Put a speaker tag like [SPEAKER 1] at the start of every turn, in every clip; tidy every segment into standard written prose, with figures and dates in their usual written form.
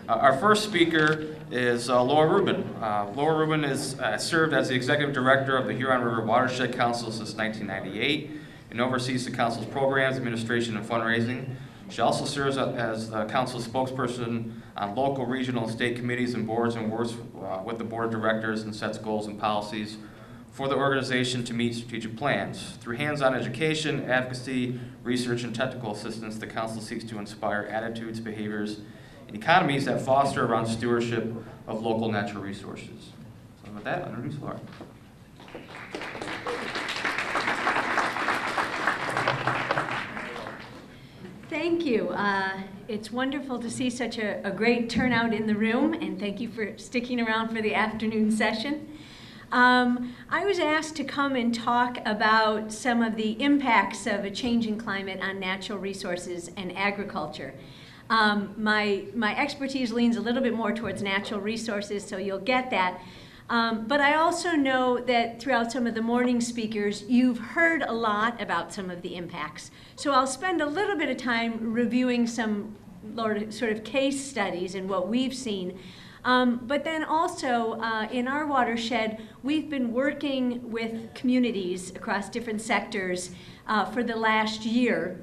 [SPEAKER 1] Our first speaker is Laura Rubin. Laura Rubin is served as the Executive Director of the Huron River Watershed Council since 1998 and oversees the Council's programs, administration, and fundraising. She also serves as the Council's spokesperson on local, regional, and state committees and boards and works with the Board of Directors and sets goals and policies for the organization to meet strategic plans. Through hands-on education, advocacy, research, and technical assistance, the Council seeks to inspire attitudes, behaviors, and economies that foster around stewardship of local natural resources. So with that, I'll introduce Laura.
[SPEAKER 2] Thank you. It's wonderful to see such a great turnout in the room, and thank you for sticking around for the afternoon session. I was asked to come and talk about some of the impacts of a changing climate on natural resources and agriculture. My expertise leans a little bit more towards natural resources, so you'll get that. But I also know that throughout some of the morning speakers, you've heard a lot about some of the impacts. So I'll spend a little bit of time reviewing some sort of case studies and what we've seen. But then also in our watershed, we've been working with communities across different sectors for the last year,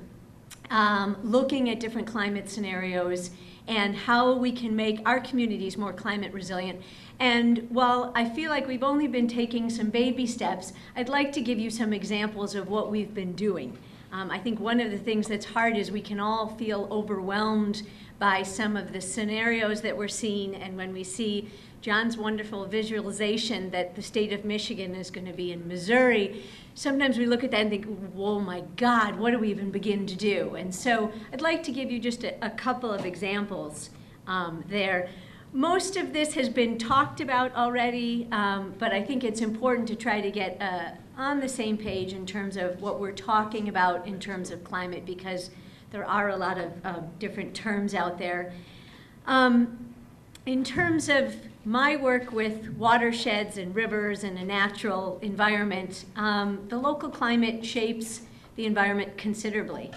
[SPEAKER 2] looking at different climate scenarios and how we can make our communities more climate resilient. And while I feel like we've only been taking some baby steps, I'd like to give you some examples of what we've been doing. I think one of the things that's hard is we can all feel overwhelmed by some of the scenarios that we're seeing, and when we see John's wonderful visualization that the state of Michigan is going to be in Missouri, sometimes we look at that and think, oh my God, what do we even begin to do? And so I'd like to give you just a couple of examples there. Most of this has been talked about already, but I think it's important to try to get on the same page in terms of what we're talking about in terms of climate, because there are a lot of different terms out there. In terms of my work with watersheds and rivers and a natural environment, the local climate shapes the environment considerably.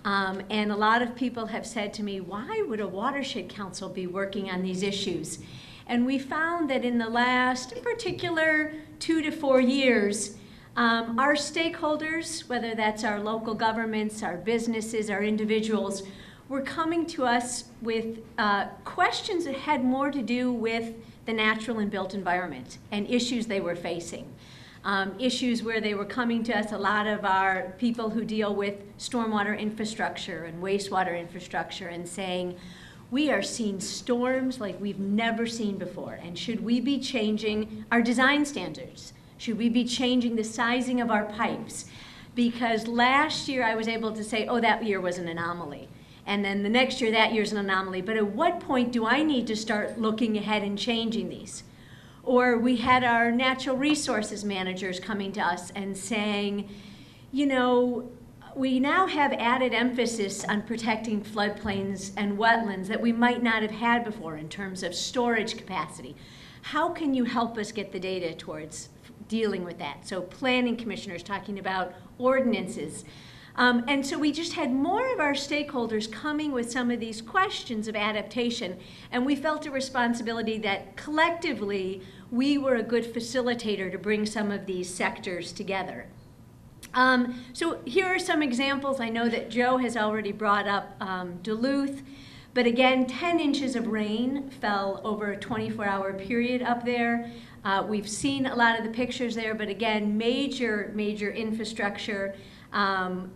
[SPEAKER 2] And a lot of people have said to me, why would a watershed council be working on these issues? And we found that in the last, in particular, 2 to 4 years, our stakeholders, whether that's our local governments, our businesses, our individuals, were coming to us with questions that had more to do with the natural and built environment and issues they were facing. Issues where they were coming to us, a lot of our people who deal with stormwater infrastructure and wastewater infrastructure, and saying, we are seeing storms like we've never seen before, and should we be changing our design standards? Should we be changing the sizing of our pipes? Because last year I was able to say, oh, that year was an anomaly. And then the next year, that year's an anomaly. But at what point do I need to start looking ahead and changing these? Or we had our natural resources managers coming to us and saying, you know, we now have added emphasis on protecting floodplains and wetlands that we might not have had before in terms of storage capacity. How can you help us get the data towards dealing with that? So planning commissioners talking about ordinances. And so we just had more of our stakeholders coming with some of these questions of adaptation, and we felt a responsibility that collectively we were a good facilitator to bring some of these sectors together. So here are some examples. I know that Joe has already brought up Duluth, but again, 10 inches of rain fell over a 24-hour period up there. We've seen a lot of the pictures there, but again, major infrastructure.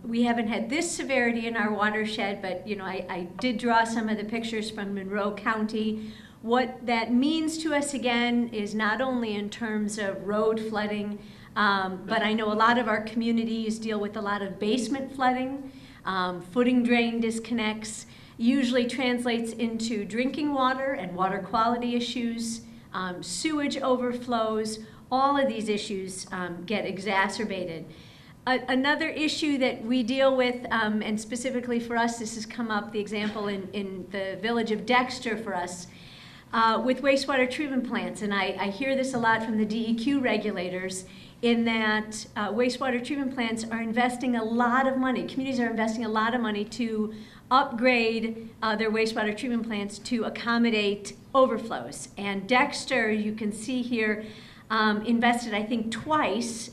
[SPEAKER 2] We haven't had this severity in our watershed, but you know, I did draw some of the pictures from Monroe County. What that means to us again is not only in terms of road flooding, but I know a lot of our communities deal with a lot of basement flooding, footing drain disconnects, usually translates into drinking water and water quality issues, sewage overflows. All of these issues get exacerbated. Another issue that we deal with, and specifically for us, this has come up, the example in the village of Dexter for us, with wastewater treatment plants, and I hear this a lot from the DEQ regulators, in that wastewater treatment plants are investing a lot of money, communities are investing a lot of money to upgrade their wastewater treatment plants to accommodate overflows. And Dexter, you can see here, invested, I think, twice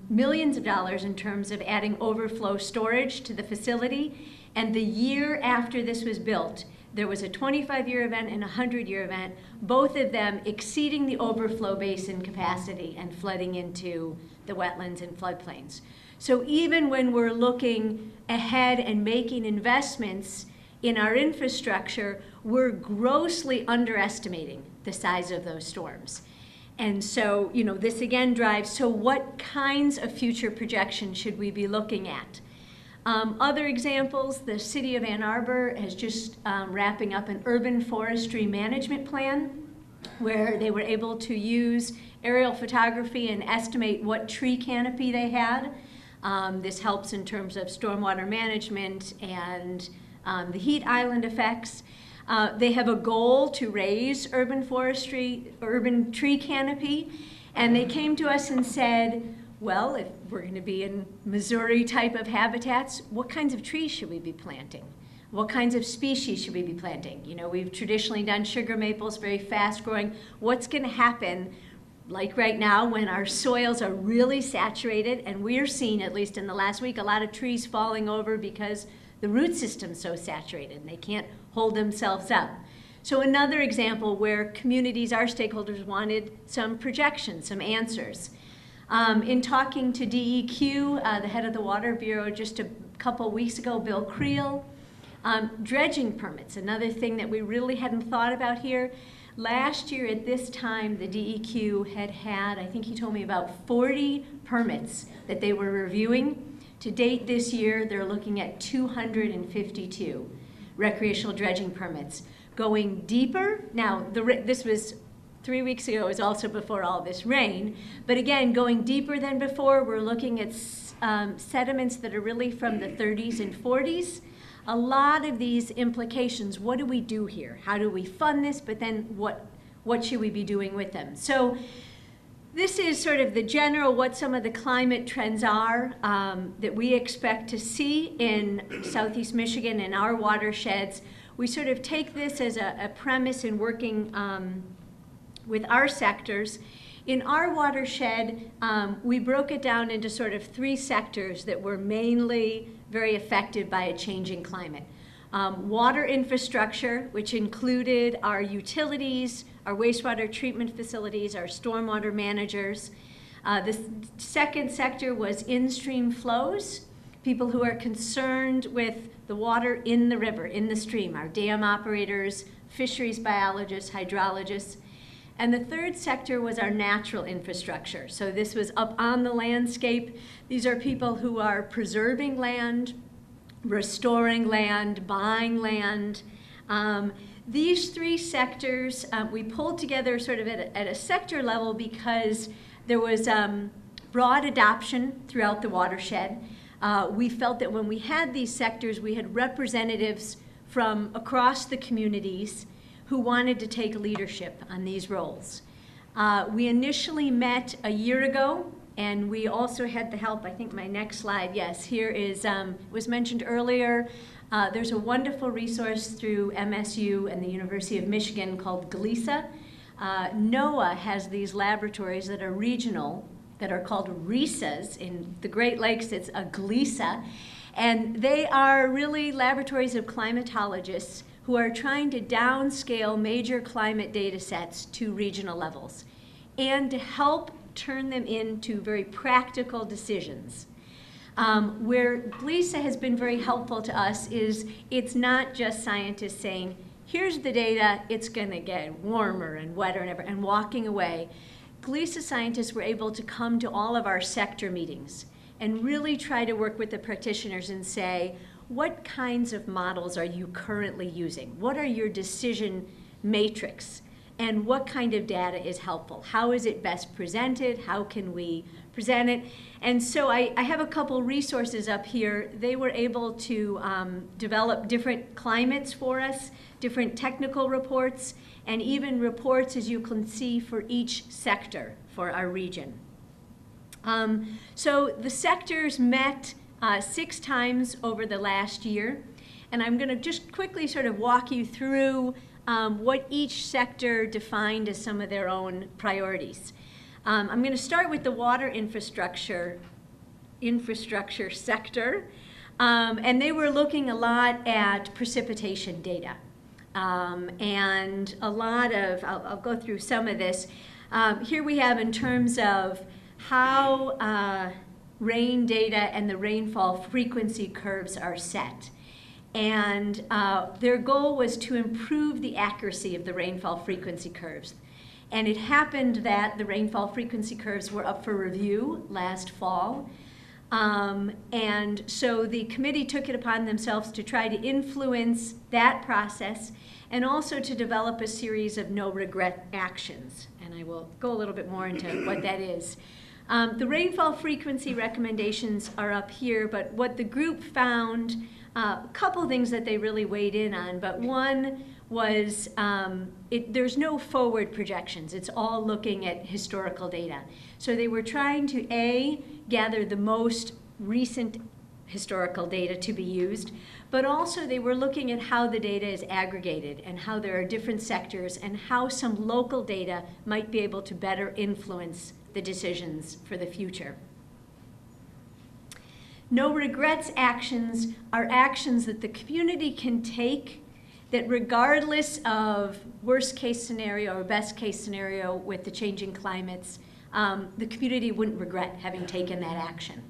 [SPEAKER 2] millions of dollars in terms of adding overflow storage to the facility. And the year after this was built, there was a 25-year event and a 100-year event, both of them exceeding the overflow basin capacity and flooding into the wetlands and floodplains. So even when we're looking ahead and making investments in our infrastructure, we're grossly underestimating the size of those storms. And so, you know, this again drives, so what kinds of future projections should we be looking at? Other examples, the city of Ann Arbor is just wrapping up an urban forestry management plan where they were able to use aerial photography and estimate what tree canopy they had. This helps in terms of stormwater management and the heat island effects. They have a goal to raise urban tree canopy, and they came to us and said, well, if we're going to be in Missouri type of habitats, what kinds of trees should we be planting? What kinds of species should we be planting? You know, we've traditionally done sugar maples, very fast growing. What's going to happen, like right now, when our soils are really saturated, and we're seeing, at least in the last week, a lot of trees falling over because the root system's so saturated and they can't hold themselves up. So another example where communities, our stakeholders, wanted some projections, some answers. In talking to DEQ, the head of the Water Bureau, just a couple weeks ago, Bill Creel, dredging permits, another thing that we really hadn't thought about here. Last year at this time, the DEQ had, I think he told me, about 40 permits that they were reviewing. To date this year, they're looking at 252 recreational dredging permits. Going deeper, now this was 3 weeks ago, it was also before all this rain, but again, going deeper than before, we're looking at sediments that are really from the 30s and 40s. A lot of these implications, what do we do here? How do we fund this? But then what should we be doing with them? So this is sort of the general, what some of the climate trends are that we expect to see in Southeast Michigan and our watersheds. We sort of take this as a premise in working with our sectors. In our watershed, we broke it down into sort of 3 sectors that were mainly very affected by a changing climate. Water infrastructure, which included our utilities, our wastewater treatment facilities, our stormwater managers. The second sector was in-stream flows, people who are concerned with the water in the river, in the stream, our dam operators, fisheries biologists, hydrologists. And the third sector was our natural infrastructure. So this was up on the landscape. These are people who are preserving land, restoring land, buying land. These 3 sectors we pulled together sort of at a sector level because there was broad adoption throughout the watershed. We felt that when we had these sectors, we had representatives from across the communities who wanted to take leadership on these roles. We initially met a year ago, and we also had the help, I think my next slide, yes, here is, was mentioned earlier, there's a wonderful resource through MSU and the University of Michigan called GLISA. NOAA has these laboratories that are regional, that are called RISAs. In the Great Lakes, it's a GLISA. And they are really laboratories of climatologists who are trying to downscale major climate data sets to regional levels and to help turn them into very practical decisions. Where GLISA has been very helpful to us is it's not just scientists saying, here's the data, it's going to get warmer and wetter and walking away. GLISA scientists were able to come to all of our sector meetings and really try to work with the practitioners and say, what kinds of models are you currently using? What are your decision matrix? And what kind of data is helpful? How is it best presented? How can we present it? And so I have a couple resources up here. They were able to develop different climates for us, different technical reports, and even reports, as you can see, for each sector for our region. So the sectors met 6 times over the last year, and I'm going to just quickly sort of walk you through what each sector defined as some of their own priorities. I'm going to start with the water infrastructure sector, and they were looking a lot at precipitation data. And a lot of, I'll go through some of this. Here we have in terms of how rain data and the rainfall frequency curves are set. And their goal was to improve the accuracy of the rainfall frequency curves. And it happened that the rainfall frequency curves were up for review last fall. And so the committee took it upon themselves to try to influence that process and also to develop a series of no-regret actions. And I will go a little bit more into what that is. The rainfall frequency recommendations are up here, but what the group found, a couple things that they really weighed in on, but one was there's no forward projections. It's all looking at historical data. So they were trying to, A, gather the most recent historical data to be used, but also they were looking at how the data is aggregated and how there are different sectors and how some local data might be able to better influence the decisions for the future. No regrets actions are actions that the community can take that regardless of worst case scenario or best case scenario with the changing climates, the community wouldn't regret having taken that action.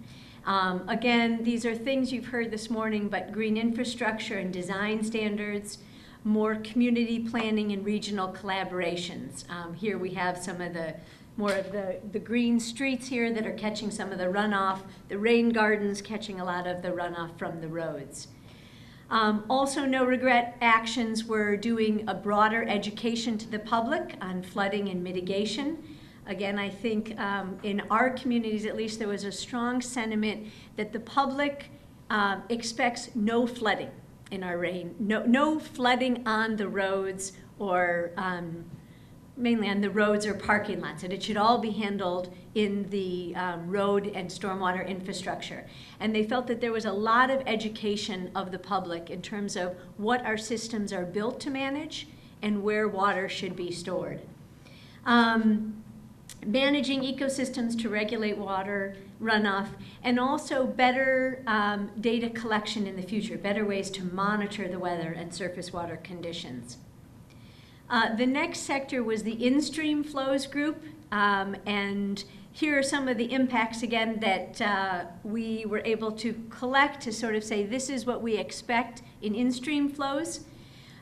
[SPEAKER 2] Again, these are things you've heard this morning, but green infrastructure and design standards, more community planning and regional collaborations. Here we have some of the more of the green streets here that are catching some of the runoff, the rain gardens catching a lot of the runoff from the roads. Also, no regret actions were doing a broader education to the public on flooding and mitigation. Again, I think in our communities, at least, there was a strong sentiment that the public expects no flooding in our rain, no flooding on the roads or mainly on the roads or parking lots, and it should all be handled in the road and stormwater infrastructure. And they felt that there was a lot of education of the public in terms of what our systems are built to manage and where water should be stored. Managing ecosystems to regulate water runoff, and also better data collection in the future, better ways to monitor the weather and surface water conditions. The next sector was the in-stream flows group, and here are some of the impacts again that we were able to collect to sort of say this is what we expect in in-stream flows.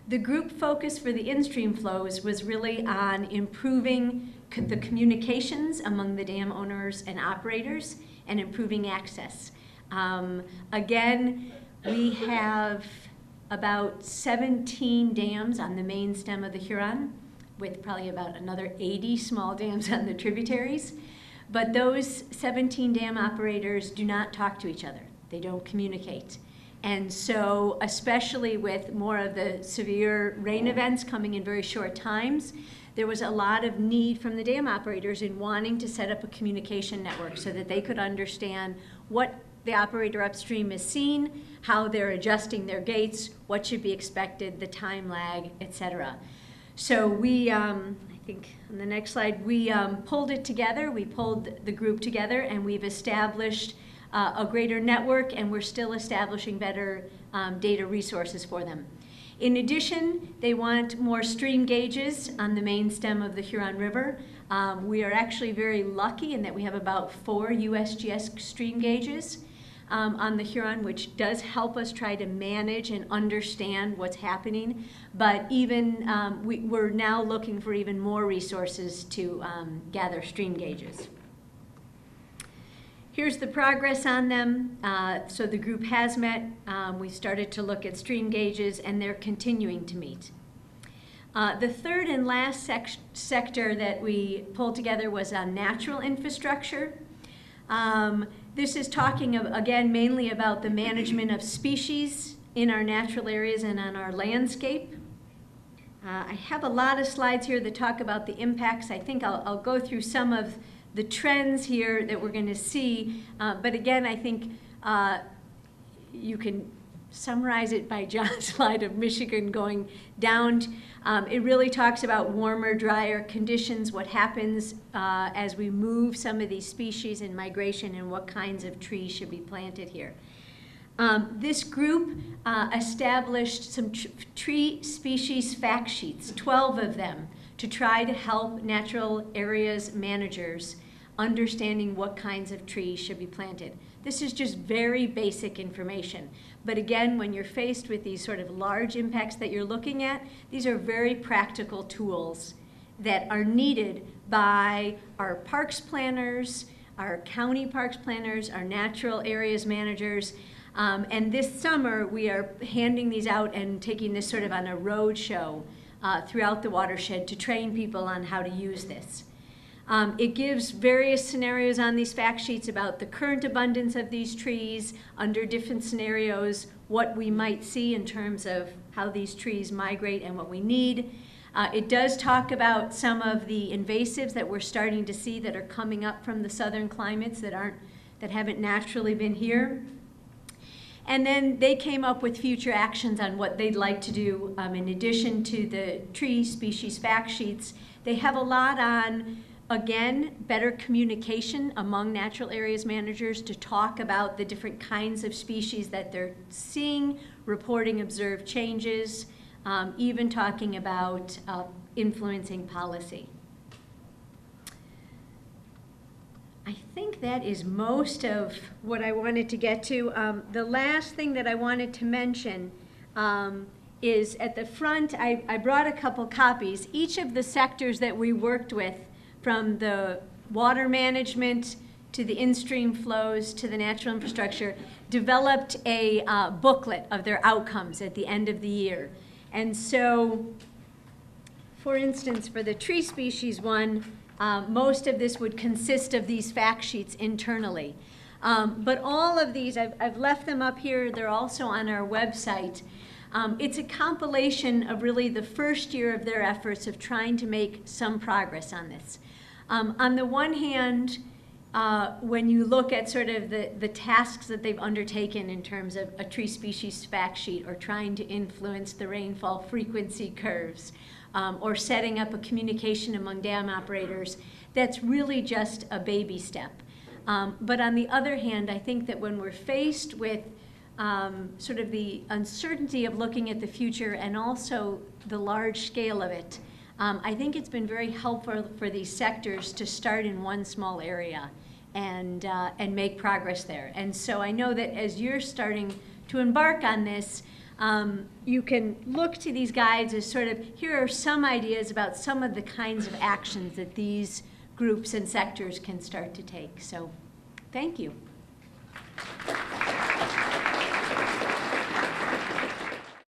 [SPEAKER 2] The group focus for the in-stream flows was really on improving the communications among the dam owners and operators and improving access. Again, we have about 17 dams on the main stem of the Huron, with probably about another 80 small dams on the tributaries. But those 17 dam operators do not talk to each other. They don't communicate. And so, especially with more of the severe rain events coming in very short times, there was a lot of need from the dam operators in wanting to set up a communication network so that they could understand what the operator upstream is seeing, how they're adjusting their gates, what should be expected, the time lag, etc. So we, I think on the next slide, we pulled it together. We pulled the group together, and we've established a greater network, and we're still establishing better data resources for them. In addition, they want more stream gauges on the main stem of the Huron River. We are actually very lucky in that we have about 4 USGS stream gauges on the Huron, which does help us try to manage and understand what's happening. But even we're now looking for even more resources to gather stream gauges. Here's the progress on them. So the group has met. We started to look at stream gauges, and they're continuing to meet. The third and last sector that we pulled together was on natural infrastructure. This is talking, again, mainly about the management of species in our natural areas and on our landscape. I have a lot of slides here that talk about the impacts. I think I'll go through some of the trends here that we're going to see. But again, I think you can summarize it by John's slide of Michigan going down. It really talks about warmer, drier conditions, what happens as we move some of these species in migration, and what kinds of trees should be planted here. This group established some tree species fact sheets, 12 of them, to try to help natural areas managers understanding what kinds of trees should be planted. This is just very basic information. But again, when you're faced with these sort of large impacts that you're looking at, these are very practical tools that are needed by our parks planners, our county parks planners, our natural areas managers. And this summer, we are handing these out and taking this sort of on a road show throughout the watershed to train people on how to use this. It gives various scenarios on these fact sheets about the current abundance of these trees under different scenarios, what we might see in terms of how these trees migrate and what we need. It does talk about some of the invasives that we're starting to see that are coming up from the southern climates that haven't naturally been here. And then they came up with future actions on what they'd like to do in addition to the tree species fact sheets. They have a lot on, again, better communication among natural areas managers to talk about the different kinds of species that they're seeing, reporting observed changes, even talking about influencing policy. I think that is most of what I wanted to get to. The last thing that I wanted to mention is at the front, I brought a couple copies. Each of the sectors that we worked with, from the water management to the in-stream flows to the natural infrastructure, developed a booklet of their outcomes at the end of the year. And so, for instance, for the tree species one, most of this would consist of these fact sheets internally. But all of these, I've left them up here. They're also on our website. It's a compilation of really the first year of their efforts of trying to make some progress on this. On the one hand, when you look at sort of the tasks that they've undertaken in terms of a tree species fact sheet, or trying to influence the rainfall frequency curves, or setting up a communication among dam operators, that's really just a baby step. But on the other hand, I think that when we're faced with sort of the uncertainty of looking at the future and also the large scale of it, I think it's been very helpful for these sectors to start in one small area and make progress there. And so I know that as you're starting to embark on this, you can look to these guides as sort of, here are some ideas about some of the kinds of actions that these groups and sectors can start to take. So, thank you.